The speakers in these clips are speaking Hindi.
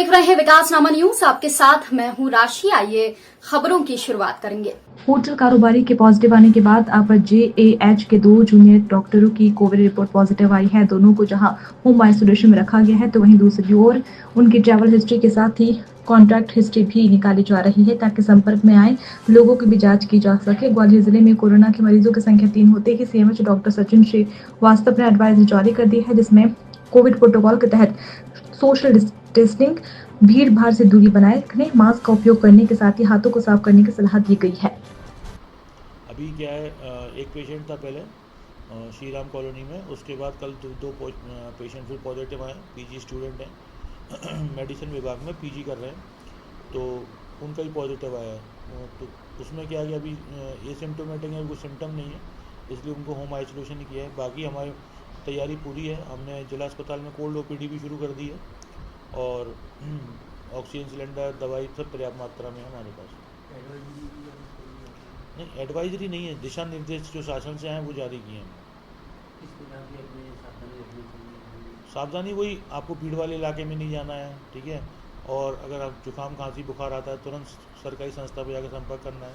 देख रहे हैं विकासनामा न्यूज। आपके साथ मैं हूं राशि। आइए खबरों की शुरुआत करेंगे। होटल कारोबारी के पॉजिटिव आने के बाद अब जेएएच के 2 जूनियर डॉक्टरों की कोविड रिपोर्ट पॉजिटिव आई है। दोनों को जहां होम आइसोलेशन में रखा गया है, तो वहीं दूसरी ओर उनकी ट्रैवल हिस्ट्री के साथ ही कॉन्टैक्ट हिस्ट्री भी निकाली जा रही है, ताकि संपर्क में आए लोगों की भी जांच की जा सके। ग्वालियर जिले में कोरोना के मरीजों की संख्या 3 होते ही सीएमएच डॉक्टर सचिन श्रीवास्तव ने एडवाइजरी जारी कर दी है, जिसमें कोविड प्रोटोकॉल के तहत सोशल डिस्टेंसिंग, भीड़ भाड़ से दूरी बनाए रखने, मास्क का उपयोग करने के साथ ही हाथों को साफ करने की सलाह दी गई है। अभी क्या है, एक पेशेंट था पहले श्री राम कॉलोनी में। उसके बाद कल दो पेशेंट फिर पॉजिटिव आए। पीजी स्टूडेंट हैं मेडिसिन विभाग में पीजी कर रहे हैं, तो उनका ही पॉजिटिव आया है। तो उसमें क्या है कि अभी एसिम्टोमेटिक है, कोई सिम्टम नहीं है, इसलिए उनको होम आइसोलेशन ही किया है। बाकी हमारी तैयारी पूरी है। हमने जिला अस्पताल में कोल्ड ओपीडी भी शुरू कर दी है और ऑक्सीजन सिलेंडर, दवाई सब पर्याप्त मात्रा में है हमारे पास। नहीं, एडवाइजरी नहीं है, दिशा निर्देश जो शासन से हैं वो जारी किए हैं। सावधानी वही, आपको भीड़ वाले इलाके में नहीं जाना है, ठीक है। और अगर आप जुकाम खांसी बुखार आता है, तुरंत सरकारी संस्था पर जाकर संपर्क करना है।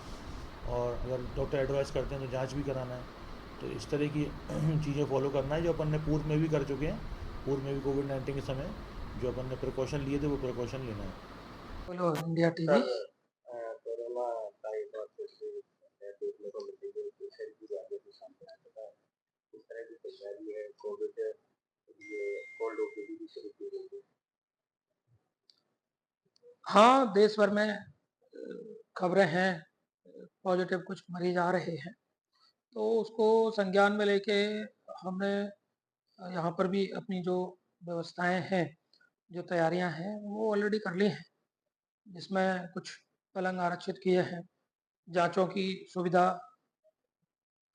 और अगर डॉक्टर एडवाइस करते हैं तो जांच भी कराना है। तो इस तरह की चीज़ें फॉलो करना है जो अपन ने पूर्व में भी कर चुके हैं। पूर्व में भी कोविड-19 के समय जो अपन ने प्रिकॉशन लिए थे वो प्रिकॉशन लेना है। बोलो इंडिया टीवी। कोरोना का एक और केस देखने को मिल रही है। पेशेंट की ज्यादा भी सामने आ रहा है। इस तरह की तैयारी है कोविड के लिए, कोल्ड ओपीडी भी शुरू की गई है। हाँ, देश भर में खबरें हैं, पॉजिटिव कुछ मरीज आ रहे हैं, तो उसको संज्ञान में लेके हमने यहाँ पर भी अपनी जो व्यवस्थाएं हैं, जो तैयारियां हैं, वो ऑलरेडी कर ली हैं, जिसमें कुछ पलंग आरक्षित किए हैं। जांचों की सुविधा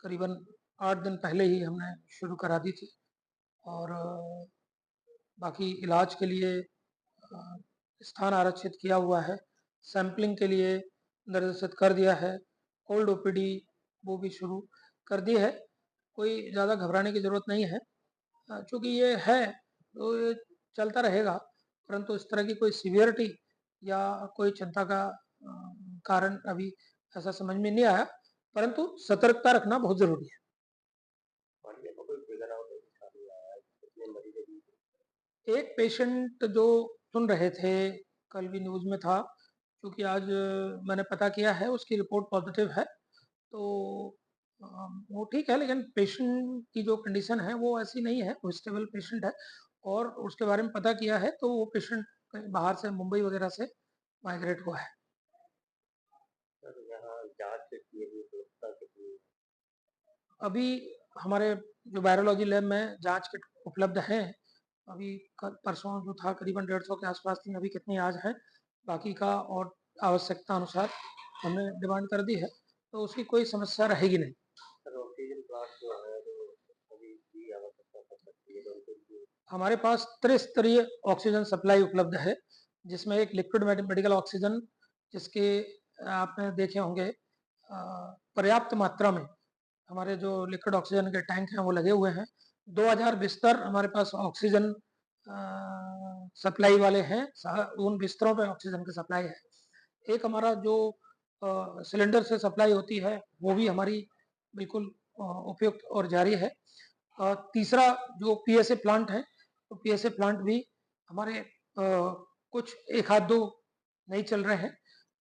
करीबन 8 दिन पहले ही हमने शुरू करा दी थी और बाकी इलाज के लिए स्थान आरक्षित किया हुआ है। सैंपलिंग के लिए निर्देशित कर दिया है। कोल्ड ओपीडी वो भी शुरू कर दी है। कोई ज़्यादा घबराने की ज़रूरत नहीं है, चूँकि ये है तो ये चलता रहेगा, परंतु इस तरह की कोई सीवियरिटी या कोई चिंता का कारण अभी ऐसा समझ में नहीं आया, परंतु सतर्कता रखना बहुत ज़रूरी है। एक पेशेंट जो सुन रहे थे, कल भी न्यूज़ में था, क्योंकि आज मैंने पता किया है उसकी रिपोर्ट पॉजिटिव है, तो वो ठीक है, लेकिन पेशेंट की जो कंडीशन है वो ऐसी नहीं है, वो स्टेबल पेशेंट है। और उसके बारे में पता किया है तो वो पेशेंट कहीं बाहर से, मुंबई वगैरह से माइग्रेट हुआ है। अभी हमारे जो वायरोलॉजी लैब में जांच किट उपलब्ध हैं। अभी परसों जो था करीबन 150 के आसपास थी, अभी कितनी आज है, बाकी का और आवश्यकता अनुसार हमने डिमांड कर दी है, तो उसकी कोई समस्या रहेगी नहीं। हमारे पास त्रिस्तरीय ऑक्सीजन सप्लाई उपलब्ध है, जिसमें एक लिक्विड मेडिकल ऑक्सीजन, जिसके आपने देखे होंगे पर्याप्त मात्रा में हमारे जो लिक्विड ऑक्सीजन के टैंक हैं वो लगे हुए हैं। 2000 बिस्तर हमारे पास ऑक्सीजन सप्लाई वाले हैं, उन बिस्तरों पे ऑक्सीजन की सप्लाई है। एक हमारा जो सिलेंडर से सप्लाई होती है वो भी हमारी बिल्कुल उपयुक्त और जारी है। तीसरा जो पीएसए प्लांट है, तो पीएसए प्लांट भी हमारे कुछ एक आध दो नहीं चल रहे हैं,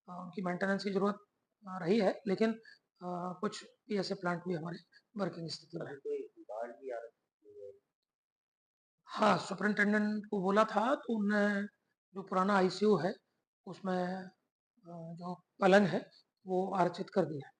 उनकी मेंटेनेंस की जरूरत रही है, लेकिन कुछ पीएसए प्लांट भी हमारे वर्किंग स्थिति में है। हाँ, सुपरिंटेंडेंट को बोला था तो उन्होंने जो पुराना आईसीयू है उसमें जो पलंग है वो आरक्षित कर दिया।